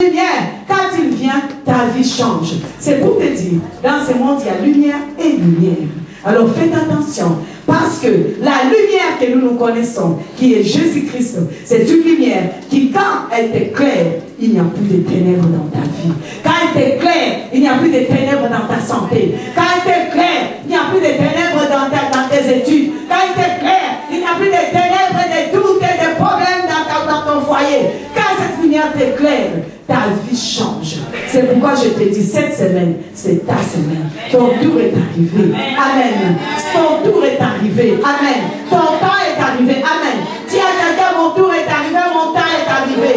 lumière, quand il vient, ta vie change. C'est pour te dire, dans ce monde, il y a lumière et lumière. Alors faites attention, parce que la lumière que nous connaissons, qui est Jésus-Christ, c'est une lumière qui, quand elle t'éclaire, il n'y a plus de ténèbres dans ta vie. Quand elle t'éclaire, il n'y a plus de ténèbres dans ta santé. Quand elle t'éclaire, il n'y a plus de ténèbres dans tes études. Quand elle t'éclaire, il n'y a plus de ténèbres, de doutes et de problèmes dans ton foyer. Quand cette lumière t'éclaire, ta vie change. C'est pourquoi je te dis, cette semaine, c'est ta semaine. Ton tour est arrivé. Amen. Ton tour est arrivé. Amen. Ton temps est arrivé. Amen. Dis à quelqu'un, mon tour est arrivé, mon temps est arrivé.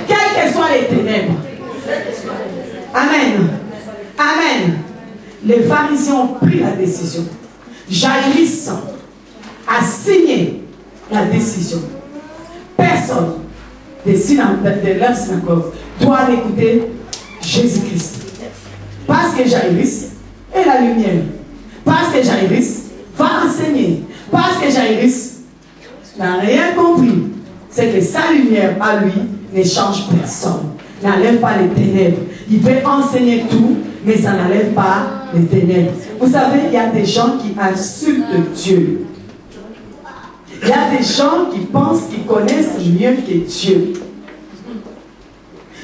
Quelles que soient les ténèbres. Amen. Amen. Les pharisiens ont pris la décision. Jaïrus a signé la décision. Personne de leur synagogue doit écouter Jésus-Christ. Parce que Jaïrus est la lumière. Parce que Jaïrus va enseigner. Parce que Jaïrus n'a rien compris. C'est que sa lumière à lui ne change personne. N'enlève pas les ténèbres. Il peut enseigner tout, mais ça n'enlève pas les ténèbres. Vous savez, il y a des gens qui insultent Dieu. Il y a des gens qui pensent qu'ils connaissent mieux que Dieu.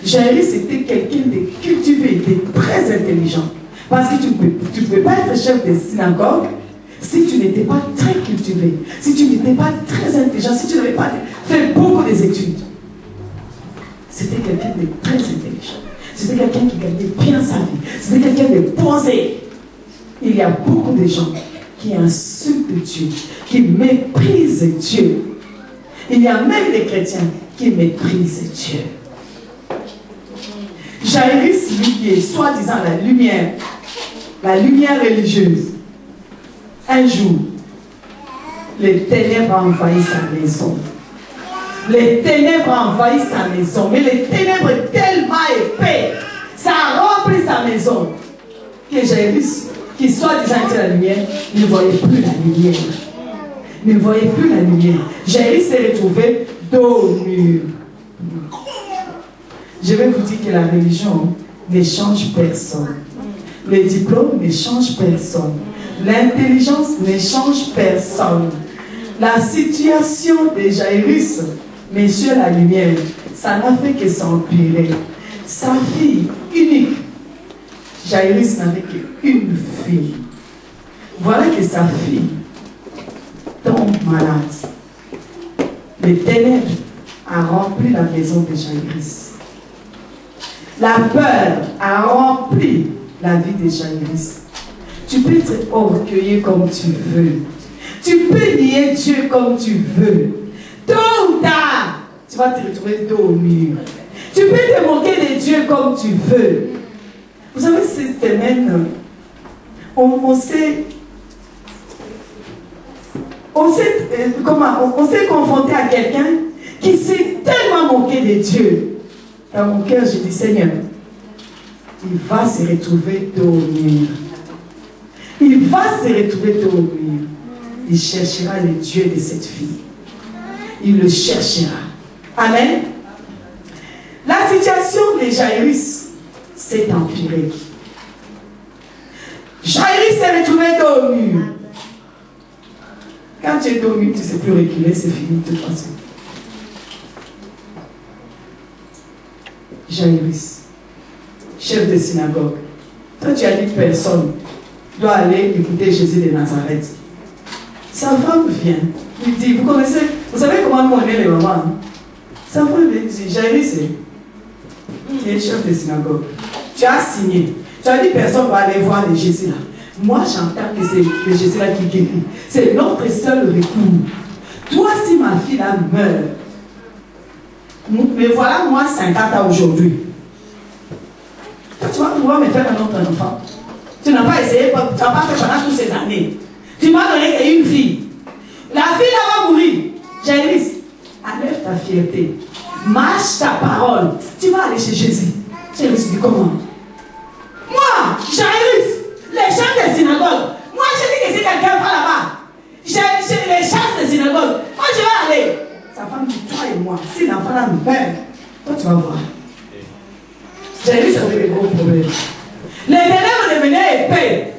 Jaïrus était quelqu'un de cultivé, de très intelligent. Parce que tu ne peux pas être chef de synagogue si tu n'étais pas très cultivé, si tu n'étais pas très intelligent, si tu n'avais pas fait beaucoup d'études. C'était quelqu'un de très intelligent. C'était quelqu'un qui gagnait bien sa vie. C'était quelqu'un de posé. Il y a beaucoup de gens qui insultent Dieu, qui méprisent Dieu. Il y a même des chrétiens qui méprisent Dieu. Jaïrus, lui, qui est soi-disant la lumière religieuse, un jour, les ténèbres envahissent sa maison. Les ténèbres envahissent sa maison, mais les ténèbres tellement épais, ça remplit sa maison, que Jaïrus, qui soi-disant était la lumière, ne voyait plus la lumière. Ne voyait plus la lumière. Jaïrus s'est retrouvé dos au mur. Je vais vous dire que la religion ne change personne. Les diplômes ne changent personne. L'intelligence ne change personne. La situation de Jaïrus, Monsieur la lumière, ça n'a fait que s'empirer. Sa fille unique, Jaïrus n'avait qu'une fille. Voilà que sa fille tombe malade. Les ténèbres a rempli la maison de Jaïrus. La peur a rempli la vie de Jaïrus. Tu peux être orgueilleux comme tu veux. Tu peux nier Dieu comme tu veux. Tôt ou tard, tu vas te retrouver dos au mur. Tu peux te moquer de Dieu comme tu veux. Vous savez, cette semaine, on s'est confronté à quelqu'un qui s'est tellement moqué de Dieu. Dans mon cœur, je dis, Seigneur, il va se retrouver dos au mur. Il va se retrouver dos au mur. Il cherchera le Dieu de cette fille. Il le cherchera. Amen. La situation de Jaïrus s'est empirée. Jaïrus s'est retrouvé dos au mur. Quand tu es dos au mur, tu ne sais plus reculer, c'est fini de toute façon. Jaïrus, chef de synagogue. Toi, tu as dit personne doit aller écouter Jésus de Nazareth. Sa femme vient, lui dit, vous connaissez, vous savez comment nous on est les mamans, hein? Sa femme lui dit, Jaïrus, tu es chef de synagogue. Tu as signé. Tu as dit personne va aller voir les Jésus là. Moi, j'entends que c'est le Jésus là qui guérit. C'est notre seul recours. Toi, si ma fille là meurt, mais voilà moi 50 ans aujourd'hui. Toi, tu vas pouvoir me faire un autre enfant. Tu n'as pas essayé, tu n'as pas fait pendant toutes ces années. Tu m'as donné qu'une fille. La fille là va mourir. Jaïrus, enlève ta fierté. Marche ta parole. Tu vas aller chez Jésus. Jaïrus dit comment? Moi, Jaïrus, les chefs des synagogues. Moi, je dis que si quelqu'un va là-bas, j'ai les chefs des synagogues. Moi, je vais aller. Sa femme dit, toi et moi, si l'enfant là nous meurt, toi tu vas voir. Jairus avait des gros problèmes. Les ténèbres devenaient épais.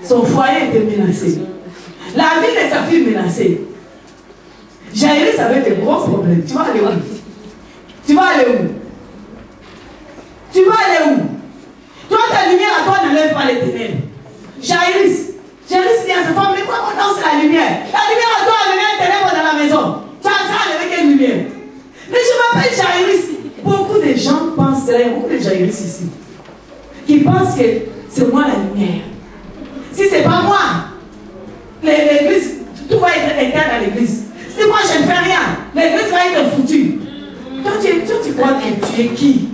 Son foyer était menacé. La vie de sa fille menacée. Jairus avait des gros problèmes. Tu vas aller où? Tu vas aller où? Tu vas aller où? Toi, ta lumière à toi n'enlève pas les ténèbres. Jairus dit à sa femme, mais quoi qu'on danse la lumière? La lumière à toi a amené un ténèbre dans la maison. Tu as ça avec quelle lumière? Mais je m'appelle Jairus. Beaucoup de gens pensent, il y a beaucoup de Jairus ici, qui pensent que c'est moi la lumière. Si ce n'est pas moi, l'église, tout va être éteint dans l'église. Si moi je ne fais rien, l'église va être foutue. Toi, tu crois que tu es qui?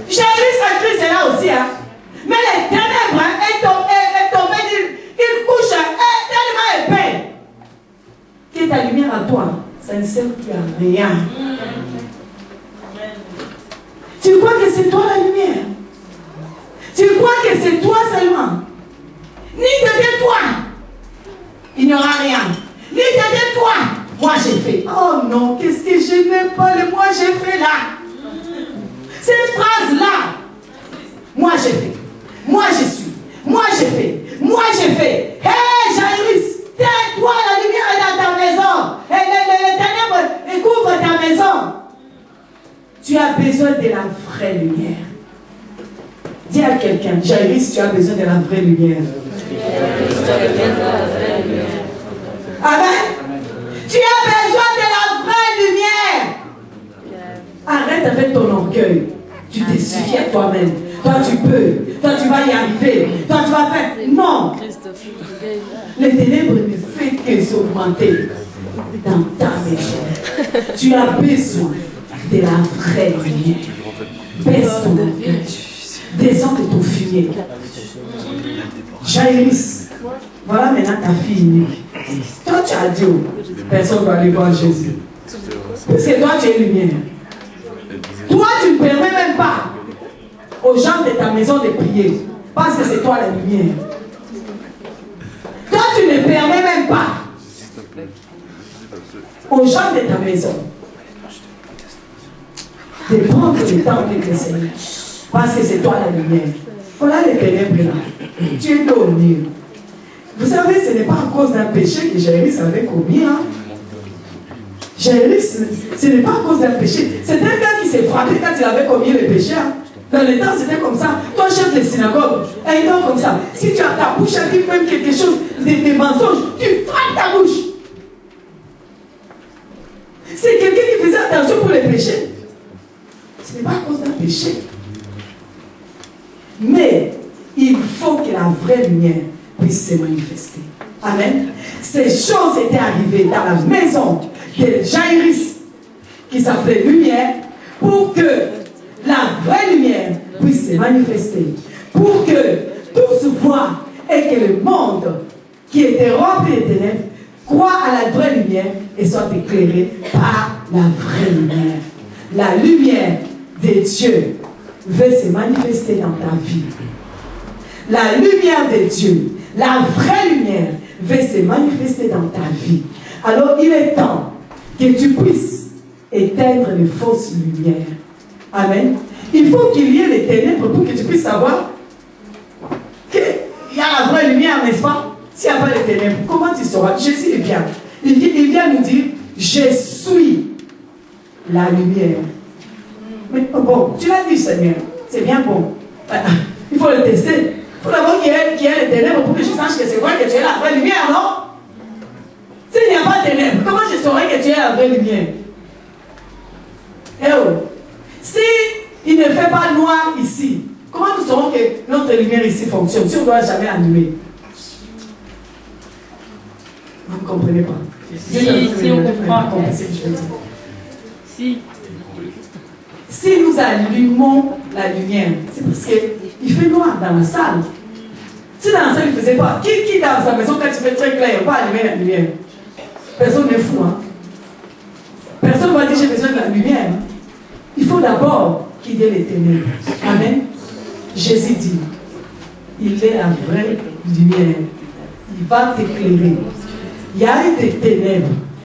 Jairus en Christ est là aussi. Hein? Mais les ténèbres est tombé, il couche tellement épais que ta lumière à toi, ça ne sert plus à rien. Tu crois que c'est toi la lumière? Tu crois que c'est toi seulement? Ni de toi, il n'y aura rien. Ni de toi, moi j'ai fait. Oh non, qu'est-ce que je n'aime pas le moi j'ai fait là? Cette phrase-là, moi j'ai fait. Moi je suis. Moi j'ai fait. Moi j'ai fait. Hé Jairus, tais-toi, la lumière est dans ta maison. Et les ténèbres couvrent ta maison. Tu as besoin de la vraie lumière. Dis à quelqu'un, Jairus, tu as besoin de la vraie lumière. Amen. Tu as besoin de la vraie lumière. Arrête avec ton orgueil. Tu te suffis à toi-même. Toi tu peux. Toi tu vas y arriver. Toi tu vas faire. Non. Les ténèbres ne font que s'augmenter dans ta maison. Tu as besoin de la vraie lumière. Baisse ton orgueil. Descends de ton fumier. Jairus, voilà maintenant ta fille unique. Toi tu as dit, personne ne va aller voir Jésus. Parce que toi tu es lumière. Toi tu ne permets même pas aux gens de ta maison de prier. Parce que c'est toi la lumière. Toi tu ne permets même pas aux gens de ta maison de prendre le temps avec le Seigneur. Parce que c'est toi la lumière. Voilà les ténèbres là. Tu es au milieu. Vous savez, ce n'est pas à cause d'un péché que Jairus avait commis. Hein? Jairus, ce n'est pas à cause d'un péché. C'est un gars qui s'est frappé quand il avait commis le péché. Hein? Dans le temps, c'était comme ça. Toi, chef de synagogue, un temps comme ça. Si tu as ta bouche à dire même quelque chose, des mensonges, tu frappes ta bouche. C'est quelqu'un qui faisait attention pour les péchés. Ce n'est pas à cause d'un péché. Mais il faut que la vraie lumière puisse se manifester. Amen. Ces choses étaient arrivées dans la maison de Jairus, qui s'appelait lumière, pour que la vraie lumière puisse se manifester. Pour que tous voient et que le monde qui était rempli de ténèbres croit à la vraie lumière et soit éclairé par la vraie lumière. La lumière de Dieu veut se manifester dans ta vie. La lumière de Dieu, la vraie lumière, veut se manifester dans ta vie. Alors il est temps que tu puisses éteindre les fausses lumières. Amen. Il faut qu'il y ait les ténèbres pour que tu puisses savoir qu'il y a la vraie lumière, n'est-ce pas? S'il n'y a pas de ténèbres, comment tu sauras? Jésus est bien. Il vient nous dire, je suis la lumière. Mais bon, tu l'as dit, Seigneur, c'est bien bon. Il faut le tester. Il faut d'abord qu'il y ait les ténèbres pour que je sache que c'est vrai que tu es la vraie lumière, non? S'il n'y a pas de ténèbres, comment je saurais que tu es la vraie lumière? Eh oh! Si il ne fait pas noir ici, comment nous saurons que notre lumière ici fonctionne si on ne doit jamais allumer? Vous ne comprenez pas? Si on comprend. Si nous allumons la lumière, c'est parce qu'il fait noir dans la salle. Si dans la salle il ne faisait pas, qui dans sa maison, quand il fait très clair, il ne va pas allumer la lumière? Personne n'est fou. Hein? Personne ne va dire j'ai besoin de la lumière. Il faut d'abord qu'il y ait les ténèbres. Amen. Jésus dit, il est la vraie lumière. Il va t'éclairer. Il y a eu des ténèbres.